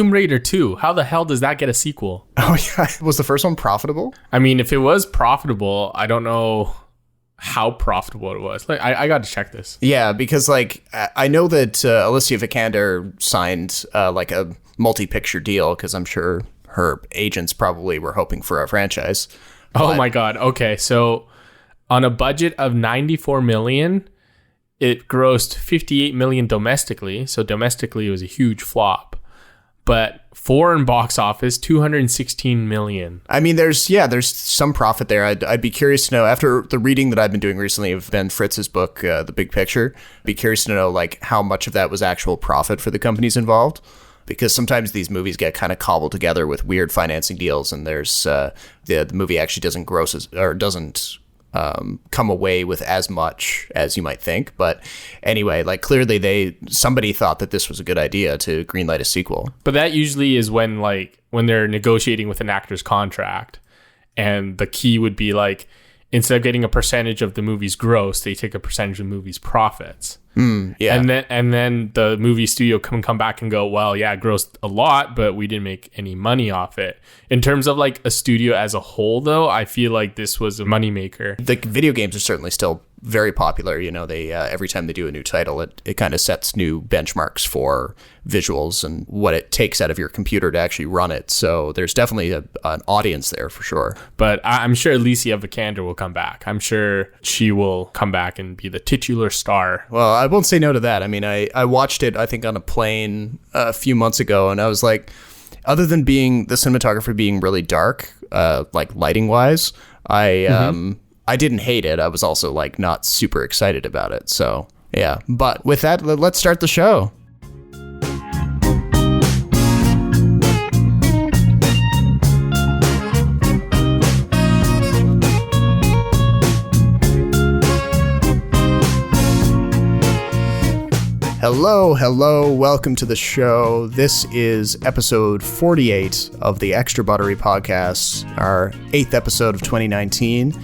Tomb Raider 2. How the hell does that get a sequel? Oh, yeah. Was the first one profitable? I mean, if it was profitable, I don't know how profitable it was. Like, I got to check this. Yeah, because like I know that Alicia Vikander signed like a multi-picture deal because I'm sure her agents probably were hoping for a franchise. Oh my God. Okay, so on a budget of $94 million, it grossed $58 million domestically. So domestically, it was a huge flop. But foreign box office, $216 million. I mean, there's some profit there. I'd be curious to know, after the reading that I've been doing recently of Ben Fritz's book, The Big Picture, be curious to know like how much of that was actual profit for the companies involved. Because sometimes these movies get kind of cobbled together with weird financing deals, and there's the movie actually doesn't come away with as much as you might think. But anyway, like clearly somebody thought that this was a good idea to greenlight a sequel. But that usually is when they're negotiating with an actor's contract, and the key would be like, instead of getting a percentage of the movie's gross, they take a percentage of the movie's profits. Yeah. And then the movie studio can come back and go, well, yeah, it grossed a lot, but we didn't make any money off it. In terms of like a studio as a whole, though, I feel like this was a moneymaker. The video games are certainly still very popular. You know, they every time they do a new title, it kind of sets new benchmarks for visuals and what it takes out of your computer to actually run it. So there's definitely an audience there for sure. But I'm sure Alicia Vikander will come back. I'm sure she will come back and be the titular star. Well, I won't say no to that. I mean, I watched it, I think, on a plane a few months ago, and I was like, other than being the cinematography being really dark, like lighting wise, I didn't hate it. I was also like not super excited about it. So yeah, but with that, let's start the show. Hello, welcome to the show. This is episode 48 of the Extra Buttery Podcast, our 8th episode of 2019.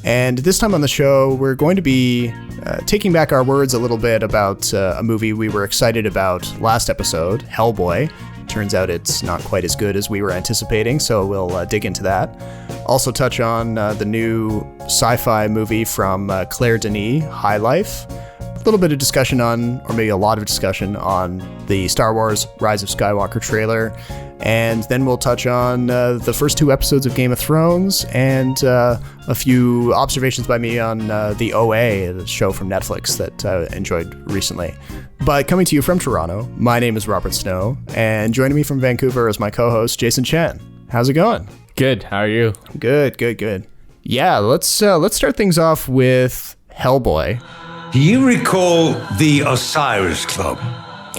And this time on the show, we're going to be taking back our words a little bit about a movie we were excited about last episode, Hellboy. Turns out it's not quite as good as we were anticipating, so we'll dig into that. Also touch on the new sci-fi movie from Claire Denis, High Life. A little bit of discussion on, or maybe a lot of discussion on, the Star Wars Rise of Skywalker trailer. And then we'll touch on the first 2 episodes of Game of Thrones and a few observations by me on the OA, the show from Netflix that I enjoyed recently. But coming to you from Toronto, my name is Robert Snow, and joining me from Vancouver is my co-host, Jason Chen. How's it going? Good. How are you? Good. Yeah, let's start things off with Hellboy. Do you recall the Osiris Club?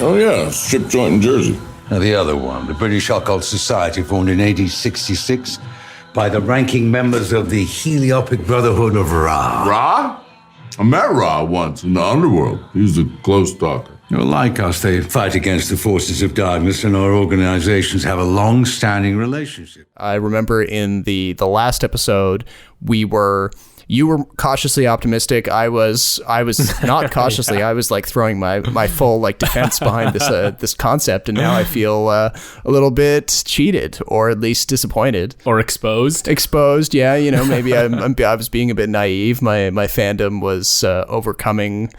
Oh, yeah, strip joint in Jersey. Now, the other one, the British Occult Society, formed in 1866 by the ranking members of the Heliopic Brotherhood of Ra. Ra? I met Ra once in the underworld. He's a close talker. Well, like us, they fight against the forces of darkness, and our organizations have a long-standing relationship. I remember in the last episode, you were cautiously optimistic. I was not cautiously. Yeah. I was like throwing my full like defense behind this concept, and now I feel a little bit cheated, or at least disappointed, or exposed. Exposed, yeah. You know, maybe I was being a bit naive. My fandom was overcoming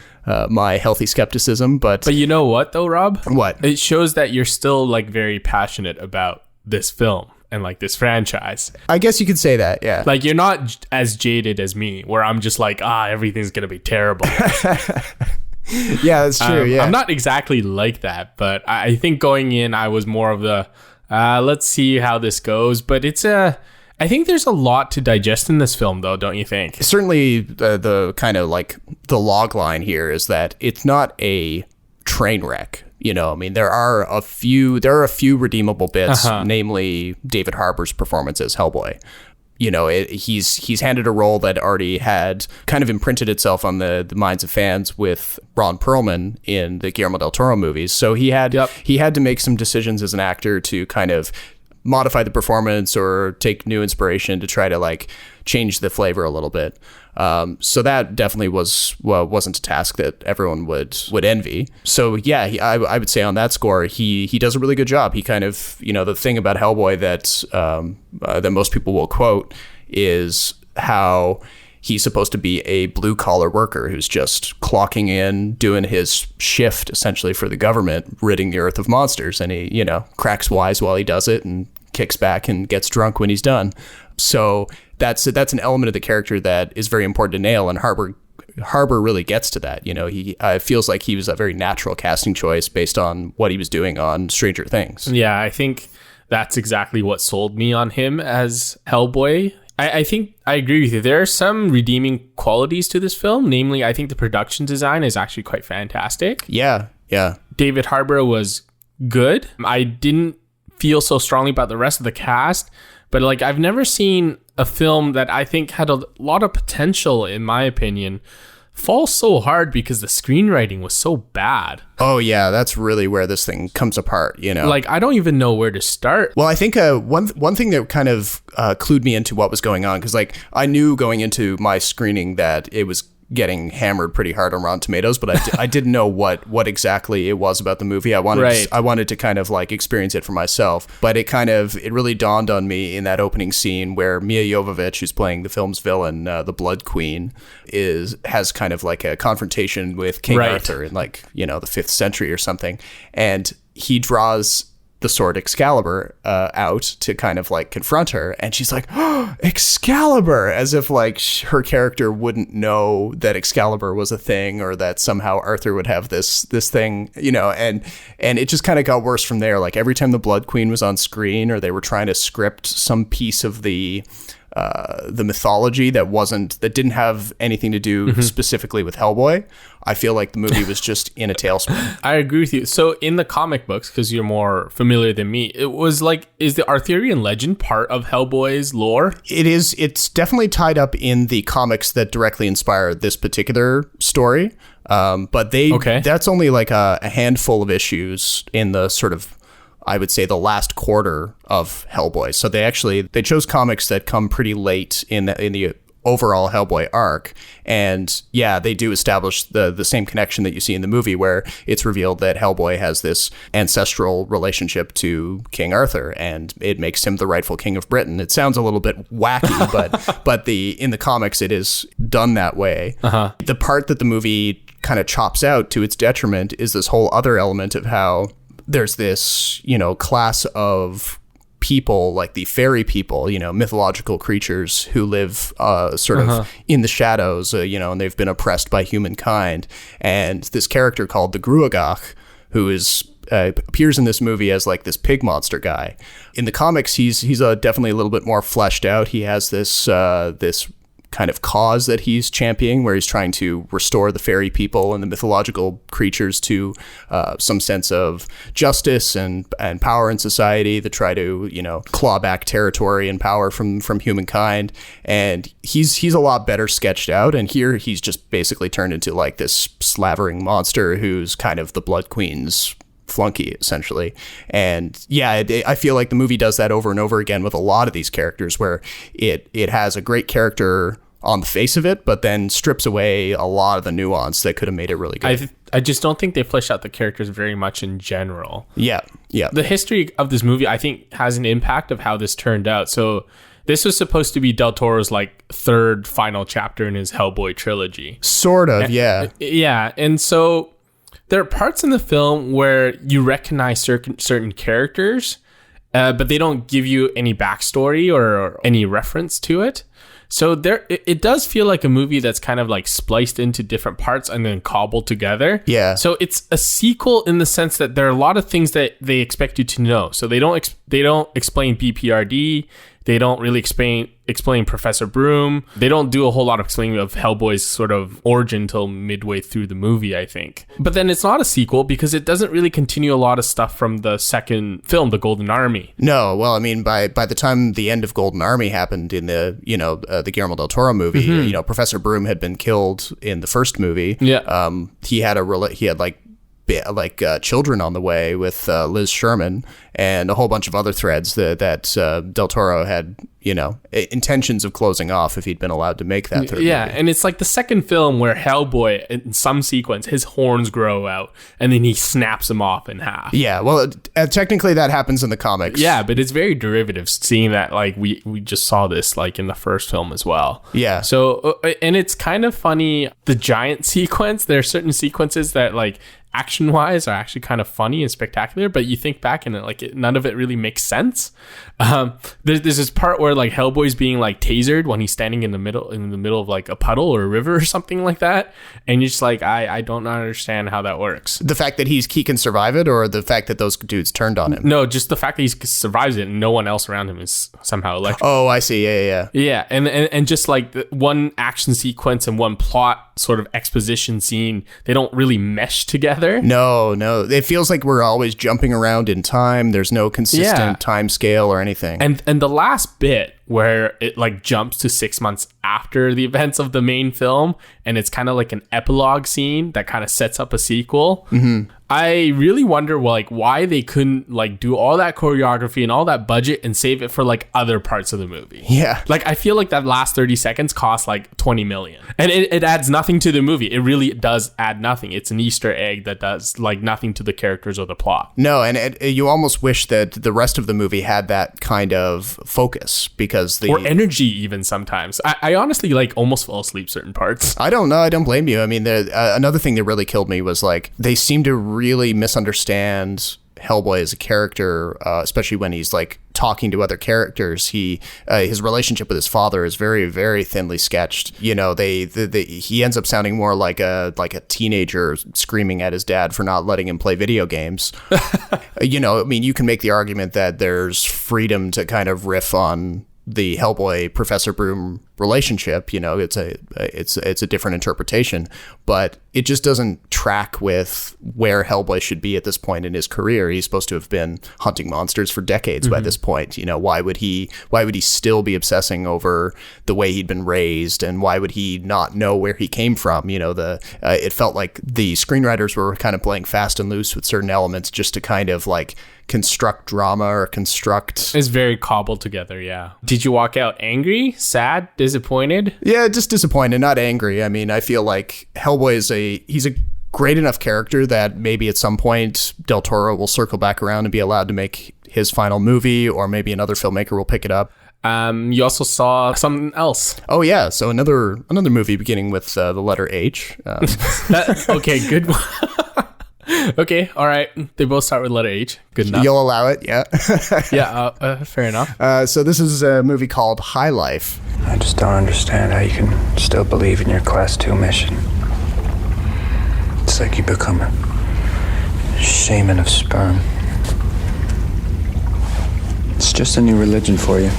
my healthy skepticism, but you know what though, Rob? What? It shows that you're still like very passionate about this film and like this franchise. I guess you could say that, yeah. Like, you're not as jaded as me, where I'm just like, everything's gonna be terrible. Yeah, that's true. Yeah, I'm not exactly like that, but I think going in, I was more of the let's see how this goes. But I think there's a lot to digest in this film, though, don't you think? Certainly, the kind of like the log line here is that it's not a train wreck. You know, I mean, there are a few redeemable bits, namely David Harbour's performance as Hellboy. You know, he's handed a role that already had kind of imprinted itself on the minds of fans with Ron Perlman in the Guillermo del Toro movies. So he had to make some decisions as an actor to kind of modify the performance or take new inspiration to try to like change the flavor a little bit. So that definitely wasn't a task that everyone would envy. So yeah, I would say on that score, he does a really good job. He kind of, the thing about Hellboy that most people will quote is how he's supposed to be a blue collar worker who's just clocking in, doing his shift essentially for the government, ridding the earth of monsters. And he, cracks wise while he does it and kicks back and gets drunk when he's done. So that's an element of the character that is very important to nail, and Harbour really gets to that. He feels like he was a very natural casting choice based on what he was doing on Stranger Things. Yeah, I think that's exactly what sold me on him as Hellboy. I think I agree with you. There are some redeeming qualities to this film. Namely, I think the production design is actually quite fantastic. Yeah. David Harbour was good. I didn't feel so strongly about the rest of the cast, but like I've never seen a film that I think had a lot of potential, in my opinion, fall so hard because the screenwriting was so bad. Oh yeah, that's really where this thing comes apart, Like I don't even know where to start. Well, I think one thing that kind of clued me into what was going on, because like I knew going into my screening that it was getting hammered pretty hard on Rotten Tomatoes, but I didn't know what exactly it was about the movie. I wanted to kind of like experience it for myself, but it really dawned on me in that opening scene where Mia Jovovich, who's playing the film's villain, the Blood Queen, has kind of like a confrontation with King Arthur in like, the 5th century or something. And he draws the sword Excalibur out to kind of like confront her, and she's like, oh, Excalibur, as if like her character wouldn't know that Excalibur was a thing, or that somehow Arthur would have this thing, and it just kind of got worse from there. Like every time the Blood Queen was on screen, or they were trying to script some piece of the mythology that didn't have anything to do specifically with Hellboy, I feel like the movie was just in a tailspin. I agree with you. So in the comic books, because you're more familiar than me, it was like, is the Arthurian legend part of Hellboy's lore? It is. It's definitely tied up in the comics that directly inspired this particular story. But that's only like a handful of issues in the sort of, I would say, the last quarter of Hellboy. So they chose comics that come pretty late in the overall Hellboy arc. And yeah, they do establish the same connection that you see in the movie, where it's revealed that Hellboy has this ancestral relationship to King Arthur, and it makes him the rightful king of Britain. It sounds a little bit wacky, but in the comics it is done that way. Uh-huh. The part that the movie kind of chops out to its detriment is this whole other element of how there's this, class of people, like the fairy people, mythological creatures who live sort of in the shadows, and they've been oppressed by humankind. And this character called the Gruagach, who appears in this movie as like this pig monster guy. In the comics, he's definitely a little bit more fleshed out. He has this kind of cause that he's championing, where he's trying to restore the fairy people and the mythological creatures to some sense of justice and power in society, to try to claw back territory and power from humankind. And he's a lot better sketched out, and here he's just basically turned into like this slavering monster who's kind of the Blood Queen's flunky, essentially. And yeah, I feel like the movie does that over and over again with a lot of these characters, where it has a great character on the face of it, but then strips away a lot of the nuance that could have made it really good. I just don't think they flesh out the characters very much in general. Yeah. The history of this movie, I think, has an impact of how this turned out. So this was supposed to be Del Toro's like third final chapter in his Hellboy trilogy. Sort of, yeah. Yeah, and so there are parts in the film where you recognize certain characters, but they don't give you any backstory or any reference to it. So it does feel like a movie that's kind of like spliced into different parts and then cobbled together. Yeah. So it's a sequel in the sense that there are a lot of things that they expect you to know. So they don't explain BPRD. They don't really explain Professor Broom. They don't do a whole lot of explaining of Hellboy's sort of origin till midway through the movie, I think. But then it's not a sequel because it doesn't really continue a lot of stuff from the second film, The Golden Army. No, well, I mean, by the time the end of Golden Army happened in the Guillermo del Toro movie, Professor Broom had been killed in the first movie. Yeah. He had like children on the way with Liz Sherman and a whole bunch of other threads that Del Toro had, intentions of closing off if he'd been allowed to make that third movie. And it's like the second film where Hellboy, in some sequence, his horns grow out and then he snaps them off in half. Yeah, well, technically that happens in the comics. Yeah, but it's very derivative seeing that, like, we just saw this, like, in the first film as well. Yeah. So, and it's kind of funny, the giant sequence, there are certain sequences that, like, action-wise are actually kind of funny and spectacular, but you think back and none of it really makes sense. There's this part where like Hellboy's being like tasered when he's standing in the middle of like a puddle or a river or something like that, and you're just like, I don't understand how that works. The fact that he can survive it, or the fact that those dudes turned on him? No, just the fact that he survives it and no one else around him is somehow electric. Oh, I see. Yeah. And just like one action sequence and one plot sort of exposition scene, they don't really mesh together. No. It feels like we're always jumping around in time. There's no consistent time scale or anything. And the last bit where it like jumps to 6 months after the events of the main film, and it's kind of like an epilogue scene that kind of sets up a sequel. Mm-hmm. I really wonder like why they couldn't like do all that choreography and all that budget and save it for like other parts of the movie. Yeah. Like I feel like that last 30 seconds cost like 20 million. And it adds nothing to the movie. It really does add nothing. It's an Easter egg that does like nothing to the characters or the plot. No, and you almost wish that the rest of the movie had that kind of focus, because or energy even sometimes. I honestly like almost fall asleep certain parts. I don't know. I don't blame you. I mean, another thing that really killed me was like they seem to really misunderstand Hellboy as a character, especially when he's like talking to other characters. His relationship with his father is very, very thinly sketched. He ends up sounding more like a teenager screaming at his dad for not letting him play video games. I mean, you can make the argument that there's freedom to kind of riff on the Hellboy Professor Broom relationship. It's a different interpretation, but it just doesn't track with where Hellboy should be at this point in his career. He's supposed to have been hunting monsters for decades by this point. Why would he still be obsessing over the way he'd been raised, and why would he not know where he came from? It felt like the screenwriters were kind of playing fast and loose with certain elements just to kind of like construct drama or construct. It's very cobbled together. Yeah. Did you walk out angry, sad, disappointed? Yeah, just disappointed, not angry. I mean, I feel like Hellboy he's a great enough character that maybe at some point Del Toro will circle back around and be allowed to make his final movie, or maybe another filmmaker will pick it up. You also saw something else. Oh yeah, so another movie beginning with the letter H. Okay, good one. Okay, all right. They both start with letter H. Good enough. You'll allow it, yeah. Yeah, fair enough. So this is a movie called High Life. I just don't understand how you can still believe in your Class 2 mission. It's like you become a shaman of sperm. It's just a new religion for you.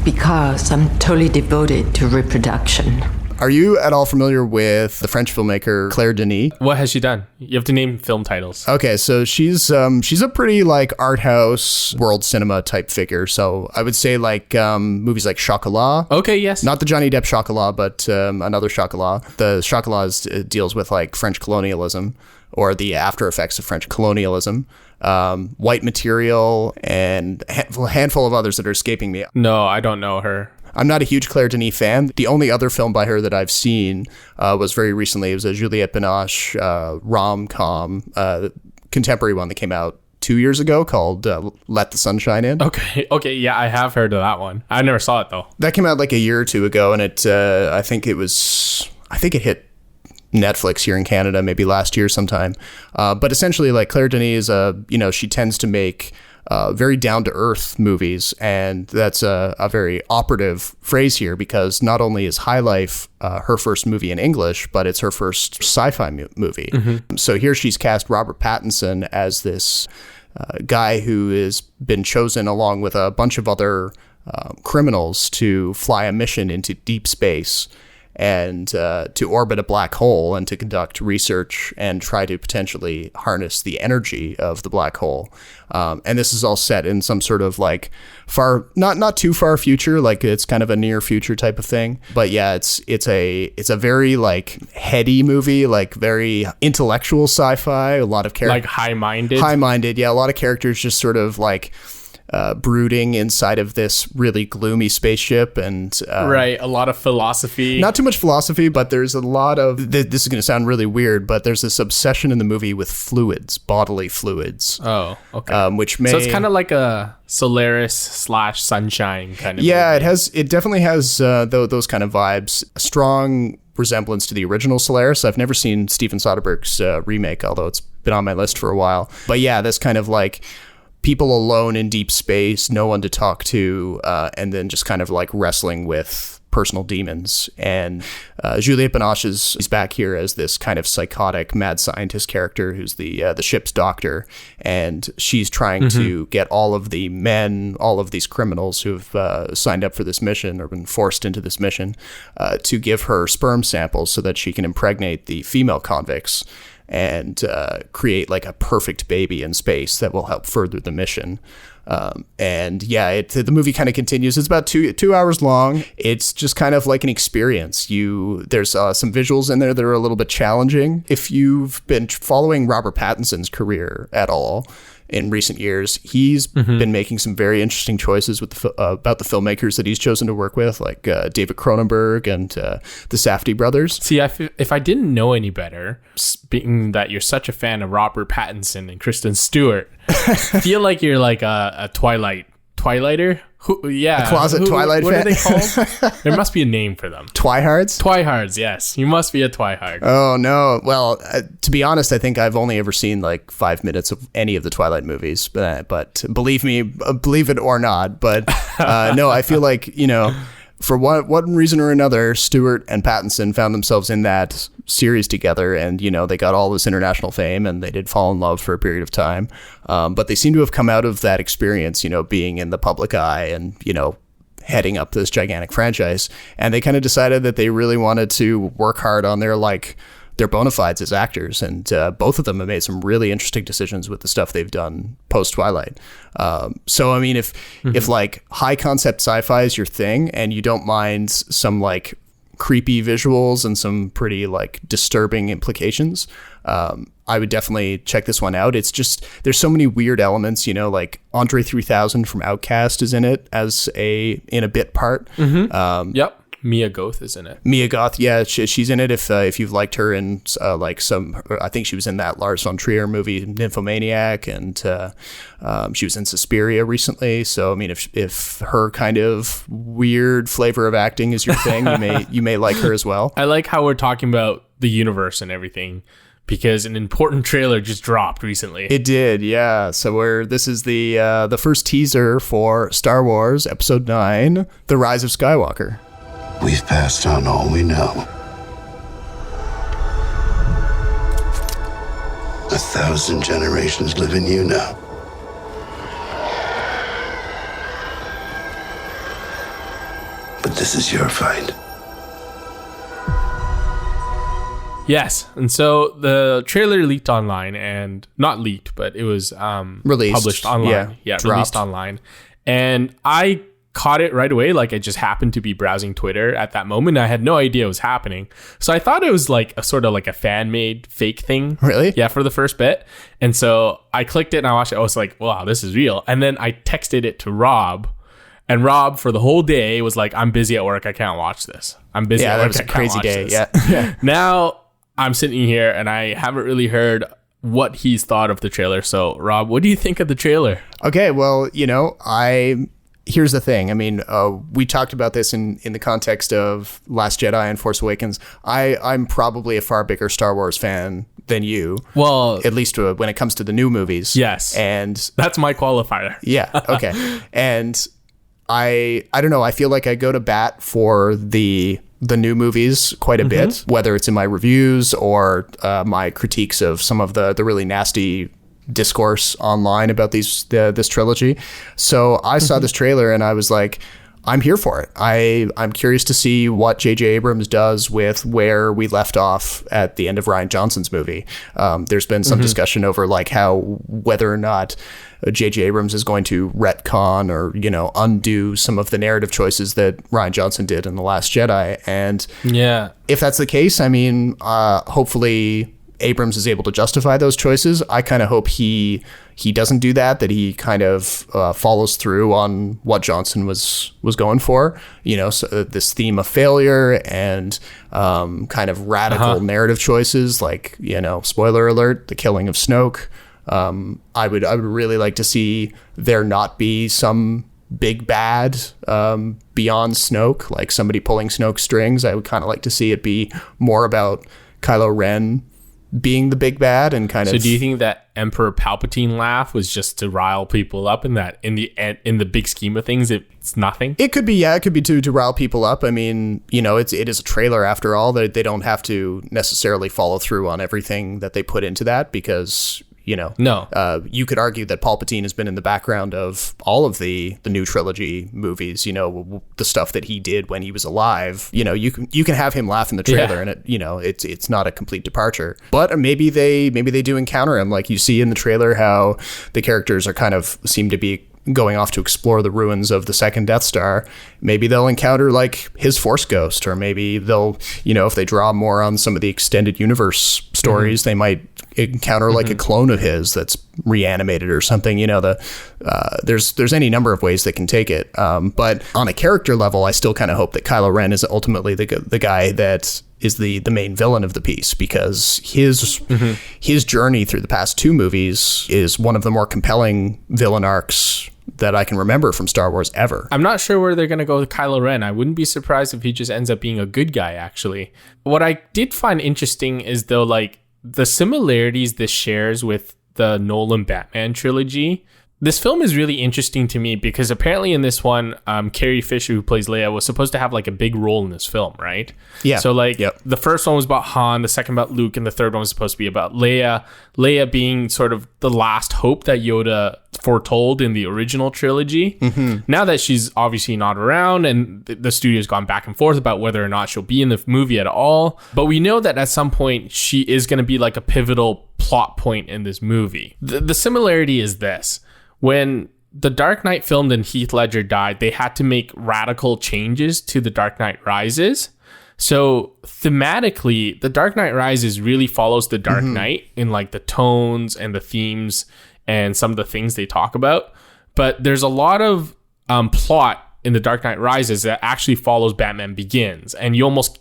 Because I'm totally devoted to reproduction. Are you at all familiar with the French filmmaker Claire Denis? What has she done? You have to name film titles. Okay, so she's a pretty like art house world cinema type figure. So I would say like movies like Chocolat. Okay, yes. Not the Johnny Depp Chocolat, but another Chocolat. The Chocolat deals with like French colonialism, or the after effects of French colonialism. White Material, and a handful of others that are escaping me. No, I don't know her. I'm not a huge Claire Denis fan. The only other film by her that I've seen was very recently. It was a Juliette Binoche rom-com, contemporary one that came out 2 years ago called Let the Sunshine In. Okay, yeah, I have heard of that one. I never saw it though. That came out like a year or two ago, and I think it hit Netflix here in Canada maybe last year sometime. But essentially, like, Claire Denis is she tends to make very down-to-earth movies, and that's a very operative phrase here, because not only is High Life her first movie in English, but it's her first sci-fi movie. Mm-hmm. So here she's cast Robert Pattinson as this guy who has been chosen along with a bunch of other criminals to fly a mission into deep space. and to orbit a black hole and to conduct research and try to potentially harness the energy of the black hole. And this is all set in some sort of like not too far future, like it's kind of a near future type of thing. But yeah, it's a very like heady movie, like very intellectual sci-fi. A lot of characters, like high-minded. Yeah, a lot of characters just sort of like brooding inside of this really gloomy spaceship, and right, a lot of philosophy. Not too much philosophy, but there's a lot of this is going to sound really weird, but there's this obsession in the movie with fluids, bodily fluids. Oh, okay. So it's kind of like a Solaris/Sunshine kind of movie. movie. It definitely has those kind of vibes. A strong resemblance to the original Solaris. I've never seen Steven Soderbergh's remake, although it's been on my list for a while. But yeah, this kind of like people alone in deep space, no one to talk to, and then just kind of like wrestling with personal demons. And Juliette Binoche is back here as this kind of psychotic mad scientist character who's the ship's doctor, and she's trying to get all of the men, all of these criminals who've signed up for this mission or been forced into this mission, to give her sperm samples so that she can impregnate the female convicts and create like a perfect baby in space that will help further the mission. And yeah, the movie kind of continues. It's about 2 hours long. It's just kind of like an experience. There's some visuals in there that are a little bit challenging. If you've been following Robert Pattinson's career at all in recent years, he's been making some very interesting choices with about the filmmakers that he's chosen to work with, like David Cronenberg and the Safdie brothers. See, if I didn't know any better, being that you're such a fan of Robert Pattinson and Kristen Stewart, I feel like you're like a Twilighter. A closet Twilight fan. What are they called? There must be a name for them. Twihards? Twihards, yes. You must be a Twihard. Oh, no. Well, to be honest, I think I've only ever seen like 5 minutes of any of the Twilight movies. But believe me, believe it or not. But no, I feel like, for one reason or another, Stewart and Pattinson found themselves in that series together, and they got all this international fame, and they did fall in love for a period of time. But they seem to have come out of that experience, being in the public eye and heading up this gigantic franchise, and they kind of decided that they really wanted to work hard on their bona fides as actors, and both of them have made some really interesting decisions with the stuff they've done post Twilight. So I mean, if like high concept sci-fi is your thing and you don't mind some like creepy visuals and some pretty like disturbing implications, I would definitely check this one out. It's just, there's so many weird elements, like Andre 3000 from Outkast is in it in a bit part. Yep. Mia Goth is in it. Mia Goth, yeah, she's in it. If you've liked her in like I think she was in that Lars von Trier movie Nymphomaniac, and she was in Suspiria recently. So I mean, if her kind of weird flavor of acting is your thing, you may like her as well. I like how we're talking about the universe and everything, because an important trailer just dropped recently. It did, yeah. So this is the first teaser for Star Wars Episode 9, The Rise of Skywalker. We've passed on all we know. 1,000 generations live in you now. But this is your fight. Yes, and so the trailer leaked online, and not leaked, but it was released, published online. Yeah, released online, and I caught it right away. Like, I just happened to be browsing Twitter at that moment. I had no idea what was happening, so I thought it was like a sort of like a fan-made fake thing. Really? Yeah, for the first bit. And so I clicked it and I watched it. I was like, wow, this is real. And then I texted it to Rob, and Rob for the whole day was like, I'm busy at work, I can't watch this. I'm busy at work, that was a crazy day. Yeah. Now I'm sitting here and I haven't really heard what he's thought of the trailer. So Rob, what do you think of the trailer? Okay, well, here's the thing. I mean, we talked about this in the context of Last Jedi and Force Awakens. I'm probably a far bigger Star Wars fan than you. Well, at least when it comes to the new movies. Yes. And that's my qualifier. Yeah. Okay. And I don't know. I feel like I go to bat for the new movies quite a bit, whether it's in my reviews or my critiques of some of the really nasty discourse online about this trilogy. So I saw this trailer and I was like, I'm here for it. I'm curious to see what J.J. Abrams does with where we left off at the end of Rian Johnson's movie. There's been some discussion over like how whether or not J.J. Abrams is going to retcon or, you know, undo some of the narrative choices that Rian Johnson did in The Last Jedi. And if that's the case, I mean, hopefully Abrams is able to justify those choices. I kind of hope he doesn't do that he kind of follows through on what Johnson was going for, you know, so this theme of failure and kind of radical narrative choices, like, you know, spoiler alert, the killing of Snoke. I would really like to see there not be some big bad beyond Snoke, like somebody pulling Snoke's strings. I would kind of like to see it be more about Kylo Ren being the big bad and kind of. So do you think that Emperor Palpatine laugh was just to rile people up, in that in the big scheme of things it's nothing? It could be, yeah, it could be to rile people up. I mean, you know, it is a trailer after all. They don't have to necessarily follow through on everything that they put into that, because, you know, you could argue that Palpatine has been in the background of all of the new trilogy movies, you know, the stuff that he did when he was alive. You know, you can have him laugh in the trailer and it, you know, it's not a complete departure. But maybe they do encounter him, like you see in the trailer how the characters are kind of seem to be going off to explore the ruins of the second Death Star. Maybe they'll encounter like his Force ghost, or maybe they'll, you know, if they draw more on some of the extended universe stories, they might encounter like a clone of his that's reanimated or something. You know, there's any number of ways they can take it. But on a character level, I still kind of hope that Kylo Ren is ultimately the guy that is the main villain of the piece, because his journey through the past two movies is one of the more compelling villain arcs that I can remember from Star Wars ever. I'm not sure where they're going to go with Kylo Ren. I wouldn't be surprised if he just ends up being a good guy, actually. What I did find interesting is, though, like the similarities this shares with the Nolan Batman trilogy. This film is really interesting to me because apparently in this one, Carrie Fisher, who plays Leia, was supposed to have like a big role in this film, right? Yeah. So like the first one was about Han, the second about Luke, and the third one was supposed to be about Leia. Leia being sort of the last hope that Yoda foretold in the original trilogy. Now that she's obviously not around, and the studio's gone back and forth about whether or not she'll be in the movie at all, but we know that at some point she is going to be like a pivotal plot point in this movie. The similarity is this. When The Dark Knight filmed and Heath Ledger died, they had to make radical changes to The Dark Knight Rises. So thematically, The Dark Knight Rises really follows The Dark Knight in like the tones and the themes and some of the things they talk about. But there's a lot of plot in The Dark Knight Rises that actually follows Batman Begins. And you almost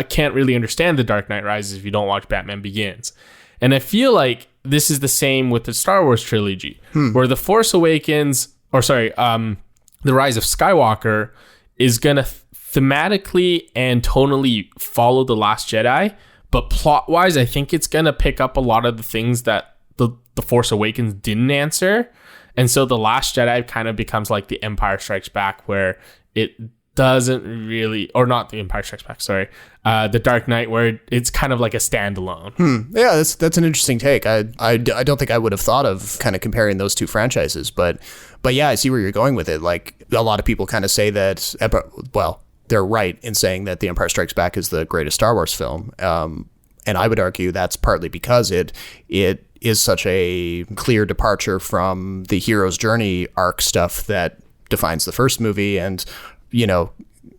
can't really understand The Dark Knight Rises if you don't watch Batman Begins. And I feel like this is the same with the Star Wars trilogy, where The Force Awakens, The Rise of Skywalker is going to thematically and tonally follow The Last Jedi. But plot-wise, I think it's going to pick up a lot of the things that the Force Awakens didn't answer. And so The Last Jedi kind of becomes like The Empire Strikes Back, where it doesn't really, or not The Empire Strikes Back, sorry, The Dark Knight, where it's kind of like a standalone. Yeah, that's an interesting take. I don't think I would have thought of kind of comparing those two franchises, but yeah, I see where you're going with it. Like a lot of people kind of say that, well, they're right in saying that The Empire Strikes Back is the greatest Star Wars film, and I would argue that's partly because it is such a clear departure from the hero's journey arc stuff that defines the first movie, and you know,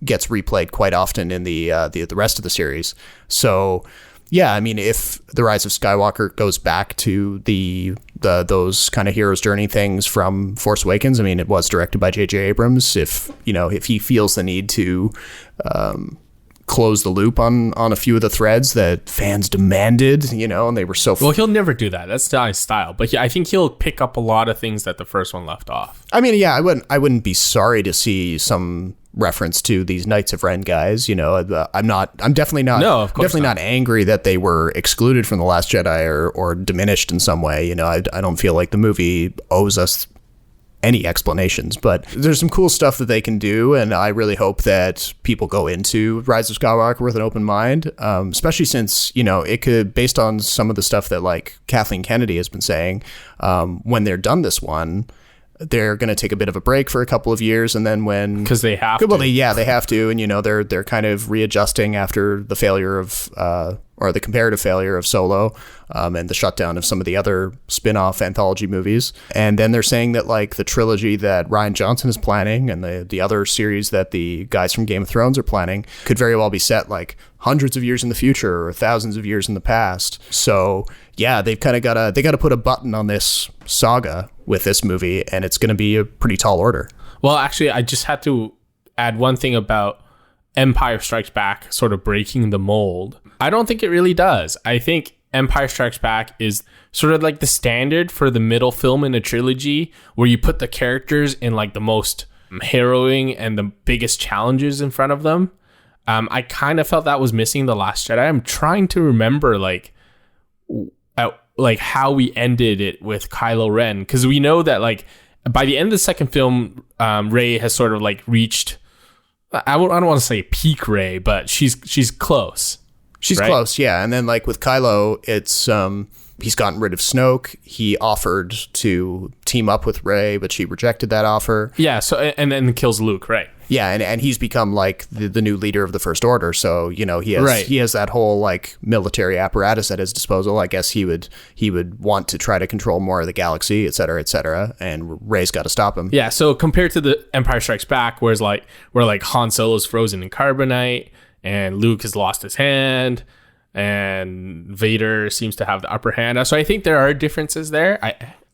gets replayed quite often in the rest of the series. So yeah, I mean, if The Rise of Skywalker goes back to those kind of hero's journey things from Force Awakens, I mean, it was directed by J.J. Abrams. If he feels the need to close the loop on a few of the threads that fans demanded, you know, and they were so... Well, he'll never do that. That's not his style. But I think he'll pick up a lot of things that the first one left off. I mean, yeah, I wouldn't be sorry to see some reference to these Knights of Ren guys. You know, I'm definitely not. No, of course definitely not angry that they were excluded from The Last Jedi or diminished in some way. You know, I don't feel like the movie owes us any explanations, but there's some cool stuff that they can do, and I really hope that people go into Rise of Skywalker with an open mind, especially since, you know, it could, based on some of the stuff that like Kathleen Kennedy has been saying, when they're done this one, they're going to take a bit of a break for a couple of years, and then because they have to. They have to, and they're kind of readjusting after the failure of or the comparative failure of Solo, and the shutdown of some of the other spin-off anthology movies. And then they're saying that like the trilogy that Rian Johnson is planning and the other series that the guys from Game of Thrones are planning could very well be set like hundreds of years in the future or thousands of years in the past. So yeah, they've kind of got to put a button on this saga with this movie, and it's going to be a pretty tall order. Well, actually, I just had to add one thing about Empire Strikes Back sort of breaking the mold. I don't think it really does. I think Empire Strikes Back is sort of like the standard for the middle film in a trilogy, where you put the characters in like the most harrowing and the biggest challenges in front of them. I kind of felt that was missing The Last Jedi. I'm trying to remember like how we ended it with Kylo Ren, because we know that like by the end of the second film, Rey has sort of like reached, I don't want to say peak Rey, but she's close. She's right? close, yeah. And then like with Kylo, it's he's gotten rid of Snoke. He offered to team up with Rey, but she rejected that offer. Yeah. So and then kills Luke, right? Yeah, and he's become like the new leader of the First Order. So he has that whole like military apparatus at his disposal. I guess he would want to try to control more of the galaxy, et cetera, et cetera. And Rey's got to stop him. Yeah. So compared to the Empire Strikes Back, where Han Solo's frozen in carbonite, and Luke has lost his hand, and Vader seems to have the upper hand. So I think there are differences there.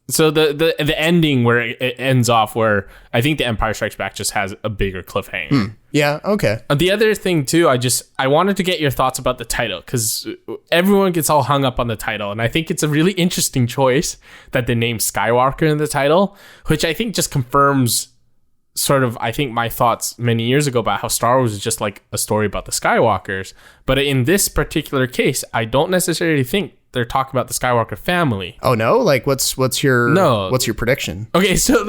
So the ending where it ends off, where I think the Empire Strikes Back just has a bigger cliffhanger. Yeah, okay. The other thing too, I wanted to get your thoughts about the title, because everyone gets all hung up on the title, and I think it's a really interesting choice that they named Skywalker in the title, which I think just confirms sort of, I think, my thoughts many years ago about how Star Wars is just like a story about the Skywalkers. But in this particular case, I don't necessarily think they're talking about the Skywalker family. Oh no! Like what's your prediction? Okay, so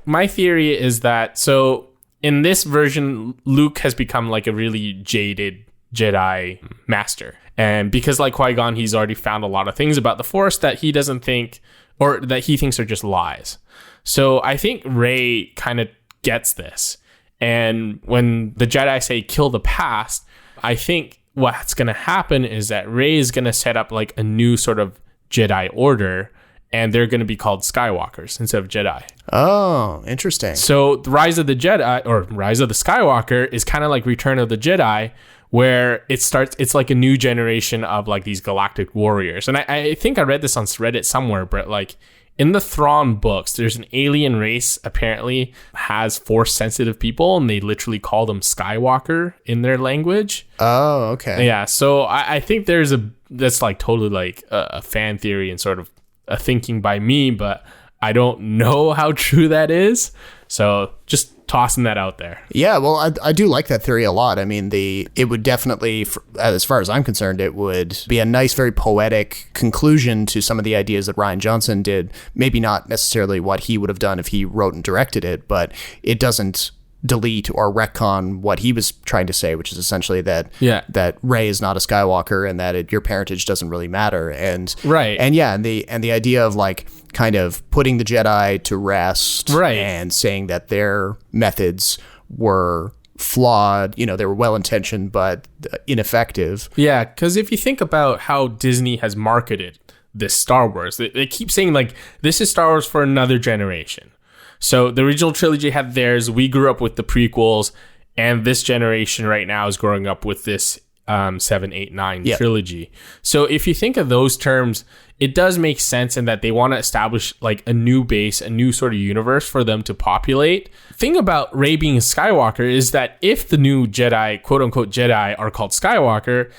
my theory is that, so in this version, Luke has become like a really jaded Jedi master, and because like Qui-Gon, he's already found a lot of things about the Force that he doesn't think, or that he thinks are just lies. So I think Rey kind of gets this. And when the Jedi say kill the past, I think what's going to happen is that Rey is going to set up like a new sort of Jedi order, and they're going to be called Skywalkers instead of Jedi. Oh, interesting. So the Rise of the Jedi, or Rise of the Skywalker, is kind of like Return of the Jedi, where it's like a new generation of like these galactic warriors. And I think I read this on Reddit somewhere, but like, in the Thrawn books, there's an alien race apparently has Force-sensitive people, and they literally call them Skywalker in their language. Oh, okay. Yeah, so I think that's like totally like a fan theory and sort of a thinking by me, but I don't know how true that is. So just tossing that out there. Yeah, well, I do like that theory a lot. I mean, it would definitely, as far as I'm concerned, it would be a nice, very poetic conclusion to some of the ideas that Rian Johnson did. Maybe not necessarily what he would have done if he wrote and directed it, but it doesn't delete or retcon what he was trying to say, which is essentially that Rey is not a Skywalker, and that your parentage doesn't really matter. And right. And yeah, and the idea of like kind of putting the Jedi to rest, right, and saying that their methods were flawed, they were well-intentioned but ineffective. Yeah, because if you think about how Disney has marketed this Star Wars, they keep saying like, this is Star Wars for another generation. So the original trilogy had theirs. We grew up with the prequels, and this generation right now is growing up with this 7, 8, 9 trilogy. So if you think of those terms, it does make sense in that they want to establish like a new base, a new sort of universe for them to populate. Thing about Rey being a Skywalker is that if the new Jedi, quote unquote Jedi, are called Skywalker,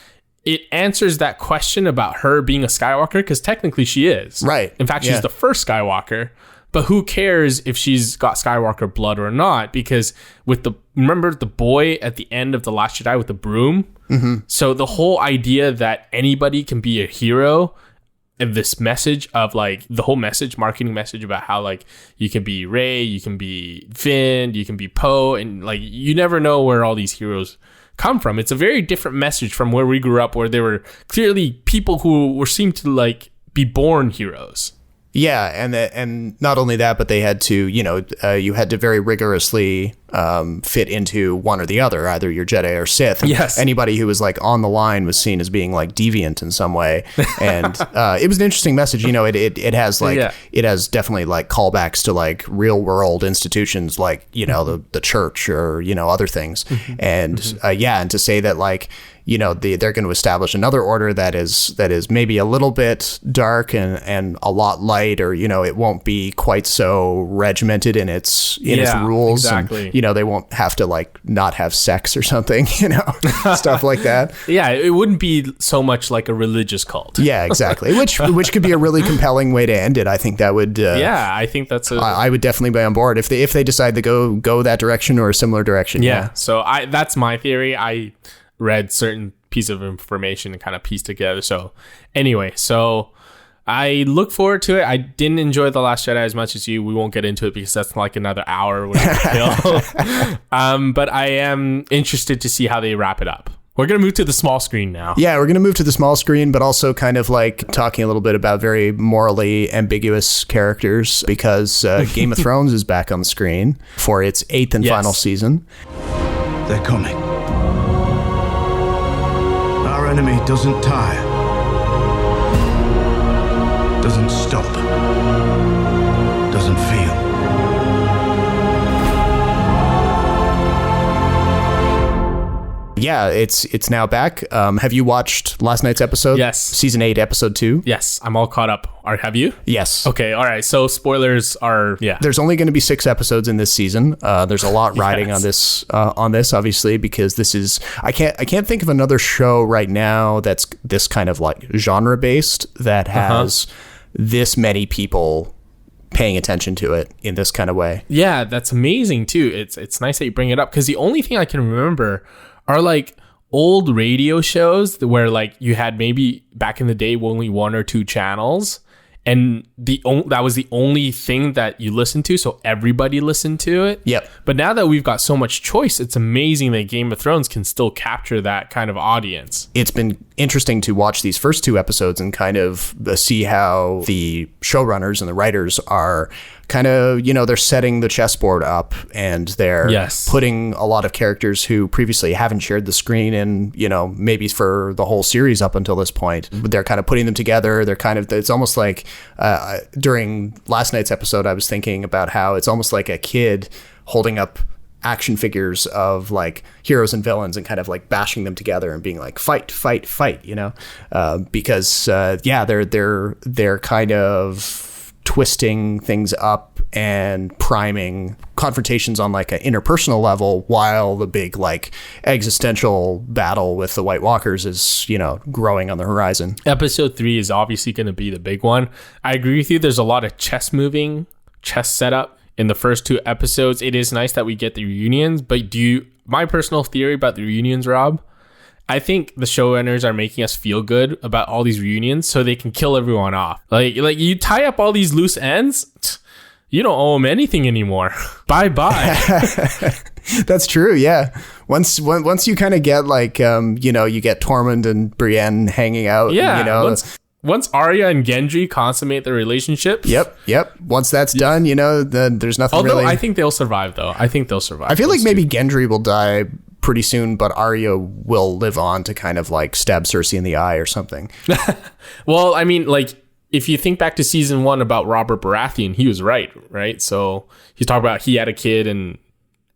it answers that question about her being a Skywalker, because technically she is. Right. In fact, she's the first Skywalker. But who cares if she's got Skywalker blood or not? Because remember the boy at the end of The Last Jedi with the broom? Mm-hmm. So the whole idea that anybody can be a hero, and this message of like the whole marketing message about how like you can be Rey, you can be Finn, you can be Poe, and like you never know where all these heroes come from. It's a very different message from where we grew up, where there were clearly people who seemed to like be born heroes. Yeah, and not only that, but they had to, you had to very rigorously fit into one or the other, either you're Jedi or Sith. And yes. Anybody who was like on the line was seen as being like deviant in some way, and it was an interesting message. It has like it has definitely like callbacks to like real world institutions like the church or other things, and and to say that like. They're going to establish another order that is maybe a little bit dark and a lot light, or it won't be quite so regimented in its rules. Exactly. And, they won't have to like not have sex or something, stuff like that. Yeah, it wouldn't be so much like a religious cult. Yeah, exactly. Which could be a really compelling way to end it. I think that would. I think that's. I would definitely be on board if they decide to go that direction or a similar direction. Yeah. So that's my theory. I read certain piece of information and kind of pieced together. So anyway, I look forward to it. I didn't enjoy The Last Jedi as much as you. We won't get into it because that's like another hour. But I am interested to see how they wrap it up. We're going to move to the small screen now. Yeah, we're going to move to the small screen, but also kind of like talking a little bit about very morally ambiguous characters because Game of Thrones is back on the screen for its 8th and final season. They're coming. Our enemy doesn't tire, doesn't stop, doesn't feel. Yeah, it's now back. Have you watched last night's episode? Yes. Season 8, episode 2? Yes, I'm all caught up. Have you? Yes. Okay, all right. So spoilers are, There's only going to be 6 episodes in this season. There's a lot riding on this, obviously, because this is... I can't think of another show right now that's this kind of like genre-based that has this many people paying attention to it in this kind of way. Yeah, that's amazing, too. It's nice that you bring it up, because the only thing I can remember are like old radio shows where like you had maybe back in the day only 1 or 2 channels, and that was the only thing that you listened to, so everybody listened to it. Yep. But now that we've got so much choice, it's amazing that Game of Thrones can still capture that kind of audience. It's been interesting to watch these first 2 episodes and kind of see how the showrunners and the writers are kind of, they're setting the chessboard up, and they're putting a lot of characters who previously haven't shared the screen and, maybe for the whole series up until this point. They're kind of putting them together. They're kind of, it's almost like during last night's episode, I was thinking about how it's almost like a kid holding up action figures of like heroes and villains and kind of like bashing them together and being like fight, because they're kind of twisting things up and priming confrontations on like an interpersonal level, while the big like existential battle with the White Walkers is growing on the horizon. Episode 3 is obviously going to be the big one. I agree with you. There's a lot of chess setup in the first 2 episodes. It is nice that we get the reunions, but my personal theory about the reunions, Rob, I think the showrunners are making us feel good about all these reunions so they can kill everyone off. Like you tie up all these loose ends, you don't owe them anything anymore. Bye-bye. That's true, yeah. Once you kind of get like, you get Tormund and Brienne hanging out. Yeah, once Arya and Gendry consummate their relationship. Yep. Once that's done, then there's nothing really... I think they'll survive, though. I feel like maybe Gendry will die pretty soon, but Arya will live on to kind of like stab Cersei in the eye or something. Well, I mean, like, if you think back to season 1 about Robert Baratheon, he was right? So he's talking about he had a kid and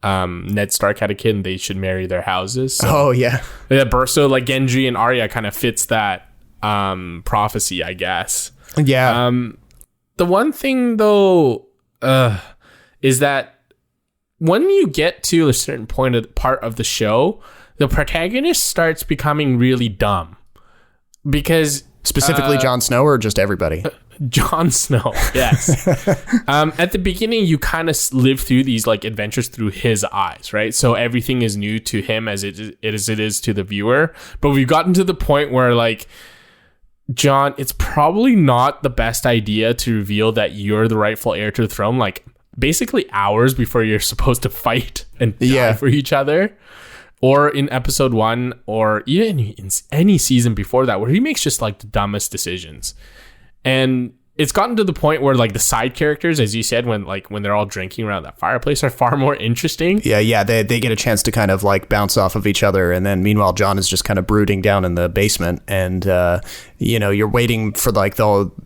Ned Stark had a kid and they should marry their houses. So, oh, yeah. So like Gendry and Arya kind of fits that prophecy, I guess. Yeah. The one thing, though, is that when you get to a certain part of the show, the protagonist starts becoming really dumb. Because... Specifically Jon Snow, or just everybody? Jon Snow, yes. At the beginning, you kind of live through these like adventures through his eyes, right? So everything is new to him as it is to the viewer. But we've gotten to the point where like, Jon, it's probably not the best idea to reveal that you're the rightful heir to the throne, like basically hours before you're supposed to fight and die for each other. Or in episode 1, or even in any season before that, where he makes just like the dumbest decisions. And it's gotten to the point where like the side characters, as you said, when they're all drinking around that fireplace, are far more interesting. Yeah, they get a chance to kind of like bounce off of each other, and then meanwhile John is just kind of brooding down in the basement, and you're waiting for like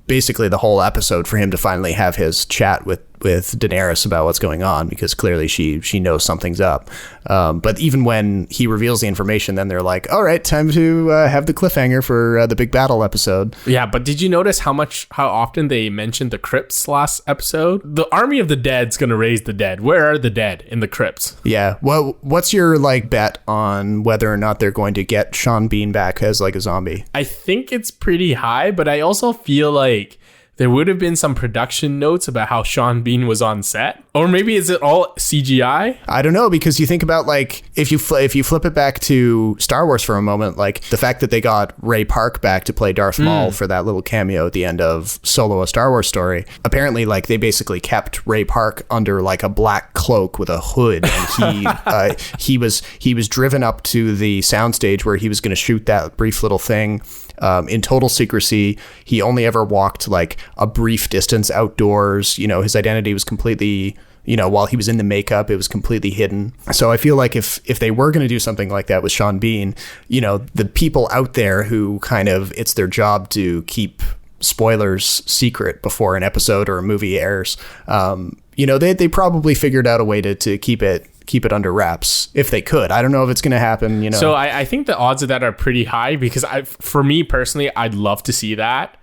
basically the whole episode for him to finally have his chat with Daenerys about what's going on, because clearly she knows something's up. But even when he reveals the information, then they're like, all right, time to have the cliffhanger for the big battle episode. Yeah, but did you notice how often they mentioned the crypts last episode? The army of the dead's gonna raise the dead. Where are the dead in the crypts? Yeah. Well, what's your like bet on whether or not they're going to get Sean Bean back as like a zombie? I think it's pretty high, but I also feel like there would have been some production notes about how Sean Bean was on set. Or maybe is it all CGI? I don't know, because you think about like if you flip it back to Star Wars for a moment, like the fact that they got Ray Park back to play Darth Maul for that little cameo at the end of Solo: A Star Wars Story. Apparently, like they basically kept Ray Park under like a black cloak with a hood, and he was driven up to the soundstage where he was going to shoot that brief little thing. In total secrecy. He only ever walked like a brief distance outdoors. His identity was completely, while he was in the makeup, it was completely hidden. So I feel like if they were going to do something like that with Sean Bean, the people out there who kind of, it's their job to keep spoilers secret before an episode or a movie airs, they probably figured out a way to keep it under wraps if they could. I don't know if it's going to happen, So I think the odds of that are pretty high, because for me personally, I'd love to see that.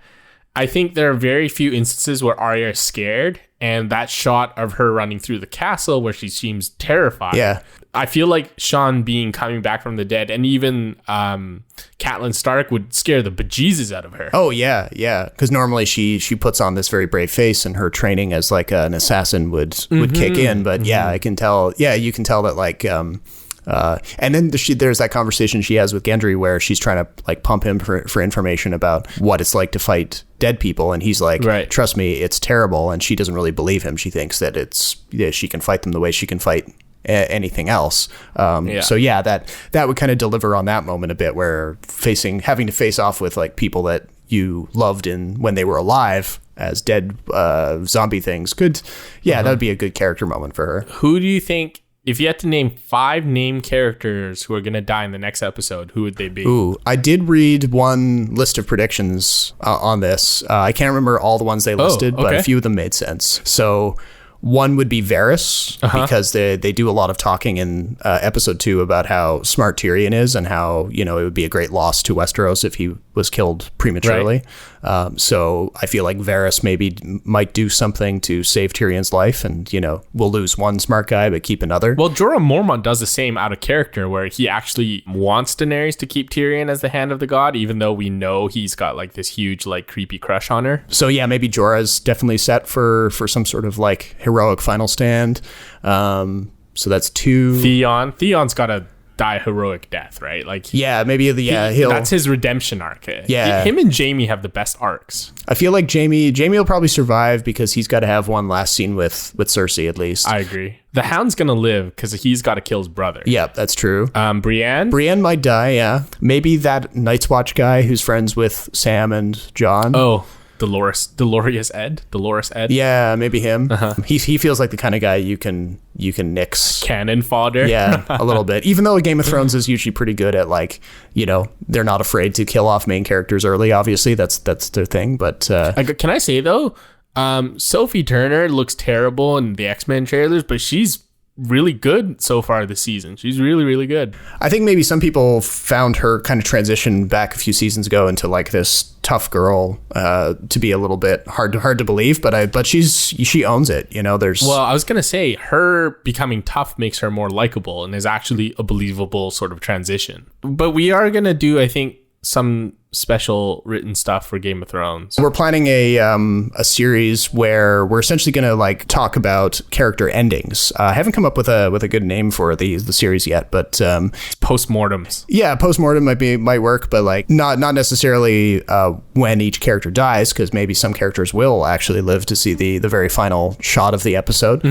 I think there are very few instances where Arya is scared, and that shot of her running through the castle where she seems terrified. Yeah. I feel like Sean Bean coming back from the dead, and even Catelyn Stark would scare the bejesus out of her. Oh, yeah. Because normally she puts on this very brave face, and her training as like an assassin would kick in. But yeah, I can tell. Yeah, you can tell that like... and then there's that conversation she has with Gendry where she's trying to like pump him for information about what it's like to fight dead people, and he's like, right, trust me, it's terrible. And she doesn't really believe him. She thinks that she can fight them the way she can fight anything else. So yeah, that would kind of deliver on that moment a bit, where having to face off with like people that you loved when they were alive as dead zombie things could, that would be a good character moment for her. Who do you think, if you had to name 5 named characters who are going to die in the next episode, who would they be? Ooh, I did read one list of predictions on this. I can't remember all the ones they listed, but a few of them made sense. So one would be Varys, because they do a lot of talking in episode 2 about how smart Tyrion is, and how, it would be a great loss to Westeros if he was killed prematurely. Right. So I feel like Varys might do something to save Tyrion's life, and, we'll lose one smart guy, but keep another. Well, Jorah Mormont does the same out of character, where he actually wants Daenerys to keep Tyrion as the hand of the god, even though we know he's got like this huge, like creepy crush on her. So yeah, maybe Jorah's definitely set for some sort of like heroic final stand. So that's 2. Theon's got a die heroic death, right? Like maybe that's his redemption arc. Yeah, him and Jaime have the best arcs. I feel like Jaime will probably survive, because he's got to have one last scene with Cersei at least. I agree. The Hound's gonna live because he's got to kill his brother. Yeah, that's true. Brienne might die. Yeah, maybe that Night's Watch guy who's friends with Sam and Jon. Oh, Dolores Ed. Yeah, maybe him. He feels like the kind of guy you can nix. Cannon fodder. Yeah, a little bit. Even though Game of Thrones is usually pretty good at like, they're not afraid to kill off main characters early. Obviously, that's their thing. But can I say though, Sophie Turner looks terrible in the X-Men trailers, but she's really good so far this season. She's really, really good. I think maybe some people found her kind of transition back a few seasons ago into like this tough girl to be a little bit hard to believe, but she owns it. Well, I was gonna say her becoming tough makes her more likable and is actually a believable sort of transition. But we are gonna do, I think, some special written stuff for Game of Thrones. We're planning a series where we're essentially going to like talk about character endings. I haven't come up with a good name for the series yet, but postmortems. Yeah, postmortem might work, but like not necessarily when each character dies, because maybe some characters will actually live to see the very final shot of the episode.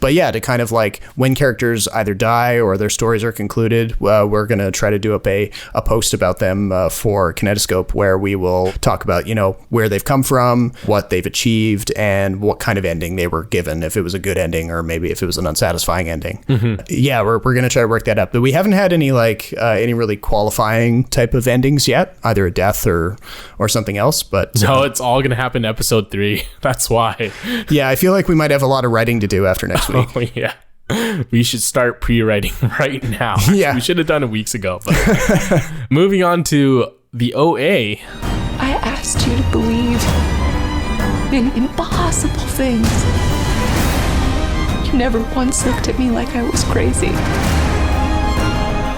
But yeah, to kind of like when characters either die or their stories are concluded, we're going to try to do up a post about them for Kinetoscope Cinescope, where we will talk about, where they've come from, what they've achieved, and what kind of ending they were given, if it was a good ending or maybe if it was an unsatisfying ending. Yeah, we're going to try to work that up. But we haven't had any any really qualifying type of endings yet, either a death or something else. But no, it's all going to happen in episode 3. That's why. Yeah, I feel like we might have a lot of writing to do after next week. Oh, yeah. We should start pre-writing right now. Yeah. We should have done it weeks ago. But moving on to the OA. I asked you to believe in impossible things. You never once looked at me like I was crazy.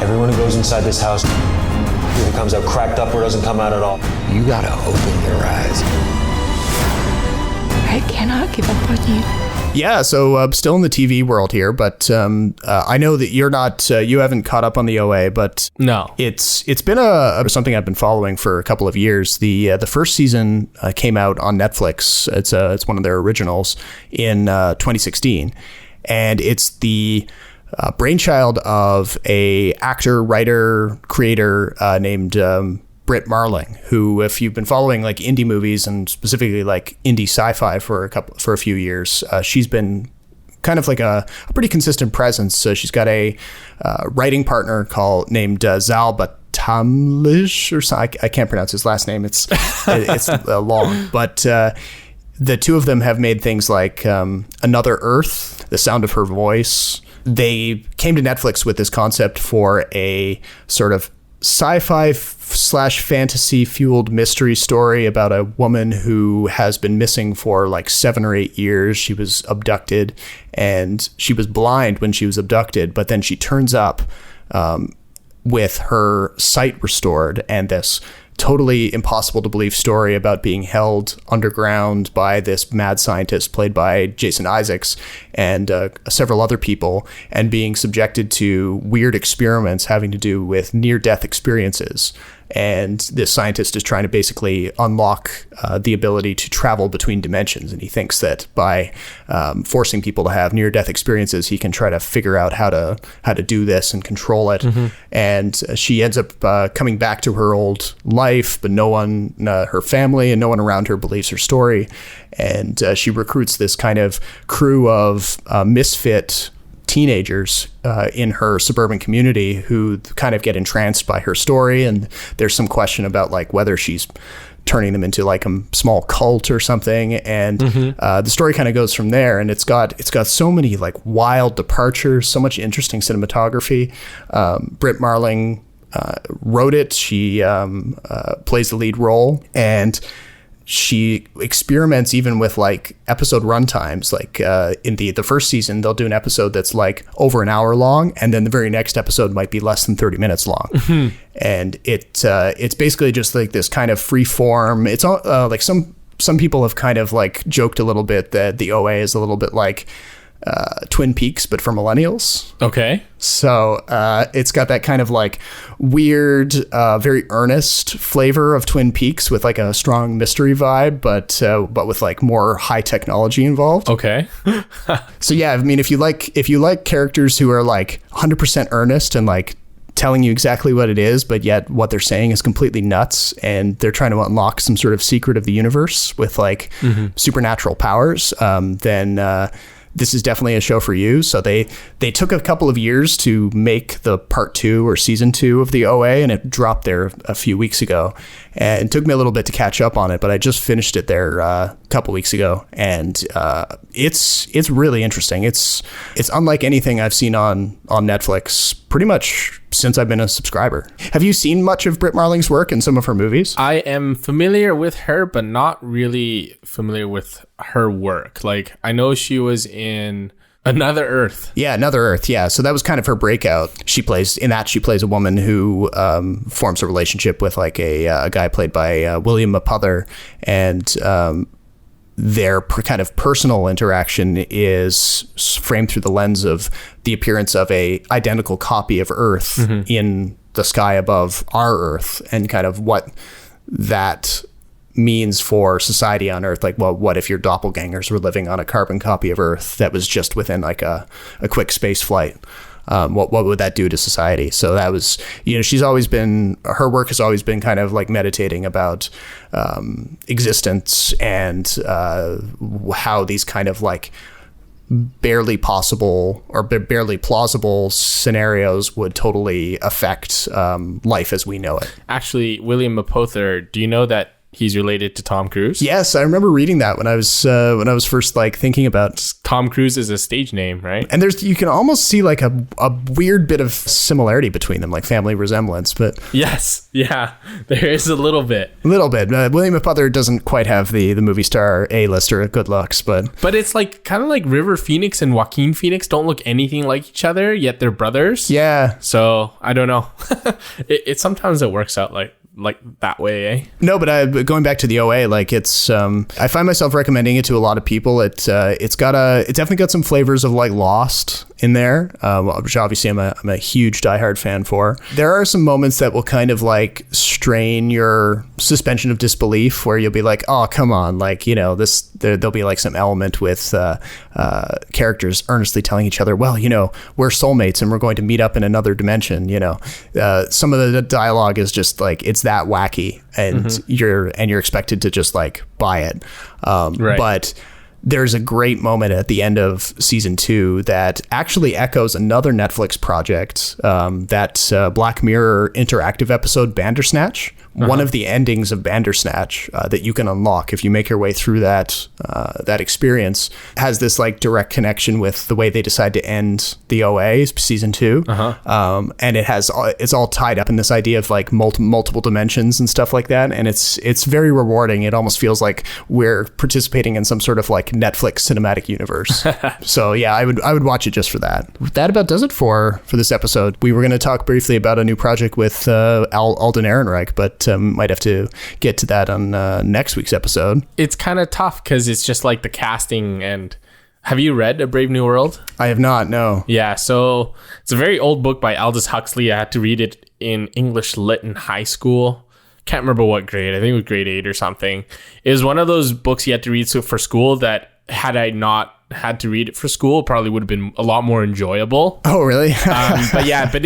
Everyone who goes inside this house either comes out cracked up or doesn't come out at all. You gotta open your eyes. I cannot give up on you. Yeah, so still in the TV world here, but I know that you're not, you haven't caught up on the OA, but no, it's been something I've been following for a couple of years. The first season came out on Netflix. It's one of their originals in 2016, and it's the brainchild of a actor, writer, creator named Britt Marling, who, if you've been following like indie movies and specifically like indie sci-fi for a few years, she's been kind of like a pretty consistent presence. So she's got a writing partner named Zal Batamlish or something. I can't pronounce his last name. It's long, but the two of them have made things like Another Earth, The Sound of Her Voice. They came to Netflix with this concept for a sort of sci-fi / fantasy fueled mystery story about a woman who has been missing for like 7 or 8 years. She was abducted, and she was blind when she was abducted, but then she turns up with her sight restored, and this totally impossible to believe story about being held underground by this mad scientist played by Jason Isaacs and several other people, and being subjected to weird experiments having to do with near-death experiences. And this scientist is trying to basically unlock the ability to travel between dimensions. And he thinks that by forcing people to have near-death experiences, he can try to figure out how to do this and control it. And she ends up coming back to her old life, but no one, her family and no one around her believes her story. And she recruits this kind of crew of misfit teenagers in her suburban community who kind of get entranced by her story, and there's some question about like whether she's turning them into like a small cult or something, and the story kind of goes from there. And it's got so many like wild departures, so much interesting cinematography. Britt Marling wrote it. She plays the lead role, and she experiments even with like episode runtimes. Like in the first season, they'll do an episode that's like over an hour long, and then the very next episode might be less than 30 minutes long. And it's basically just like this kind of free form. It's all like some people have kind of like joked a little bit that the OA is a little bit like Twin Peaks, but for millennials. Okay. So it's got that kind of like weird, very earnest flavor of Twin Peaks with like a strong mystery vibe, but with like more high technology involved. Okay. So yeah, I mean, if you like characters who are like 100% earnest and like telling you exactly what it is, but yet what they're saying is completely nuts, and they're trying to unlock some sort of secret of the universe with like supernatural powers, then this is definitely a show for you. So they took a couple of years to make the part 2 or season 2 of the OA, and it dropped there a few weeks ago. And it took me a little bit to catch up on it, but I just finished it there a couple weeks ago, and it's really interesting. It's unlike anything I've seen on Netflix pretty much since I've been a subscriber. Have you seen much of Britt Marling's work in some of her movies? I am familiar with her, but not really familiar with her work. Like, I know she was in Another Earth. Yeah, Another Earth. Yeah, so that was kind of her breakout. She plays a woman who forms a relationship with like a guy played by William Mapother, and their kind of personal interaction is framed through the lens of the appearance of a identical copy of Earth in the sky above our Earth, and kind of what that means for society on Earth. Like, well, what if your doppelgangers were living on a carbon copy of Earth that was just within like a quick space flight? What would that do to society? So that was, her work has always been kind of like meditating about existence and how these kind of like barely possible or barely plausible scenarios would totally affect life as we know it. Actually, William Mapother, do you know that he's related to Tom Cruise? Yes, I remember reading that when I was first like thinking about. Tom Cruise is a stage name, right? And you can almost see like a weird bit of similarity between them, like family resemblance. But yes, yeah, there is a little bit. William Mapother doesn't quite have the movie star A-lister good looks, but it's like kind of like River Phoenix and Joaquin Phoenix don't look anything like each other, yet they're brothers. Yeah. So I don't know. it sometimes it works out like that way, eh? No, but going back to the OA, like it's, I find myself recommending it to a lot of people. It's definitely got some flavors of like Lost in there, which obviously I'm a huge diehard fan for. There are some moments that will kind of like strain your suspension of disbelief, where you'll be like, oh, come on, like, there'll be like some element with characters earnestly telling each other, well, we're soulmates and we're going to meet up in another dimension. Some of the dialogue is just like, it's that wacky, and you're expected to just like buy it. Right. But there's a great moment at the end of season 2 that actually echoes another Netflix project, that Black Mirror interactive episode Bandersnatch. One of the endings of Bandersnatch that you can unlock if you make your way through that experience has this like direct connection with the way they decide to end the OA season 2. And it's all tied up in this idea of like multiple dimensions and stuff like that. And it's very rewarding. It almost feels like we're participating in some sort of like Netflix cinematic universe. So yeah, I would watch it just for that. That about does it for this episode. We were going to talk briefly about a new project with Alden Ehrenreich, but might have to get to that on next week's episode. It's kind of tough because it's just like the casting. And have you read A Brave New World? I have not, no. Yeah, so it's a very old book by Aldous Huxley. I had to read it in English Lit in high school. Can't remember what grade. I think it was grade 8 or something. It was one of those books you had to read for school that had I not had to read it for school, probably would have been a lot more enjoyable. Oh, really? But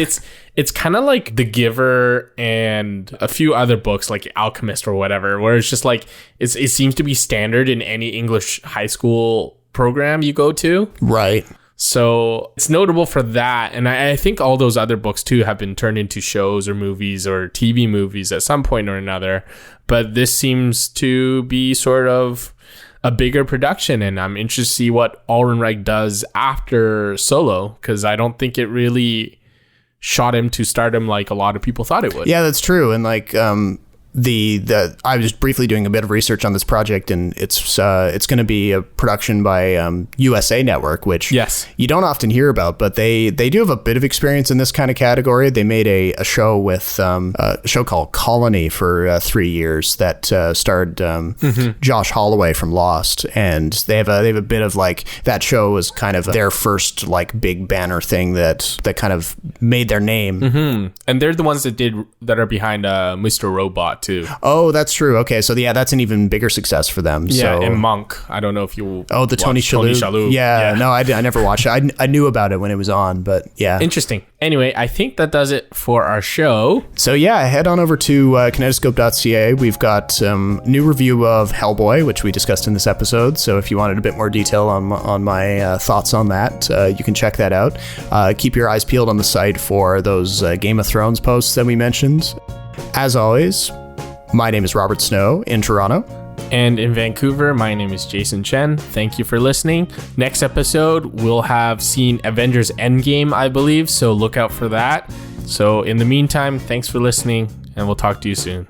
it's kind of like The Giver and a few other books like Alchemist or whatever, where it's just like it seems to be standard in any English high school program you go to. Right. So it's notable for that. And I think all those other books too have been turned into shows or movies or TV movies at some point or another. But this seems to be sort of a bigger production, and I'm interested to see what Ehrenreich does after Solo, because I don't think it really shot him to stardom like a lot of people thought it would. Yeah, that's true. And like I was briefly doing a bit of research on this project, and it's going to be a production by USA Network, which you don't often hear about, but they do have a bit of experience in this kind of category. They made a show with a show called Colony for 3 years that starred Josh Holloway from Lost, and they have a bit of like that show was kind of their first like big banner thing that kind of made their name. And they're the ones that are behind Mr. Robot too. Oh, that's true. Okay, so yeah, that's an even bigger success for them. Yeah, so. And Monk. I don't know if you. Oh, the Tony Shalhoub. Yeah, no, I never watched it. I knew about it when it was on, but yeah. Interesting. Anyway, I think that does it for our show. So yeah, head on over to kinetoscope.ca. We've got new review of Hellboy, which we discussed in this episode. So if you wanted a bit more detail on my thoughts on that, you can check that out. Keep your eyes peeled on the site for those Game of Thrones posts that we mentioned. As always, my name is Robert Snow in Toronto. And in Vancouver, my name is Jason Chen. Thank you for listening. Next episode, we'll have seen Avengers Endgame, I believe, so look out for that. So in the meantime, thanks for listening, and we'll talk to you soon.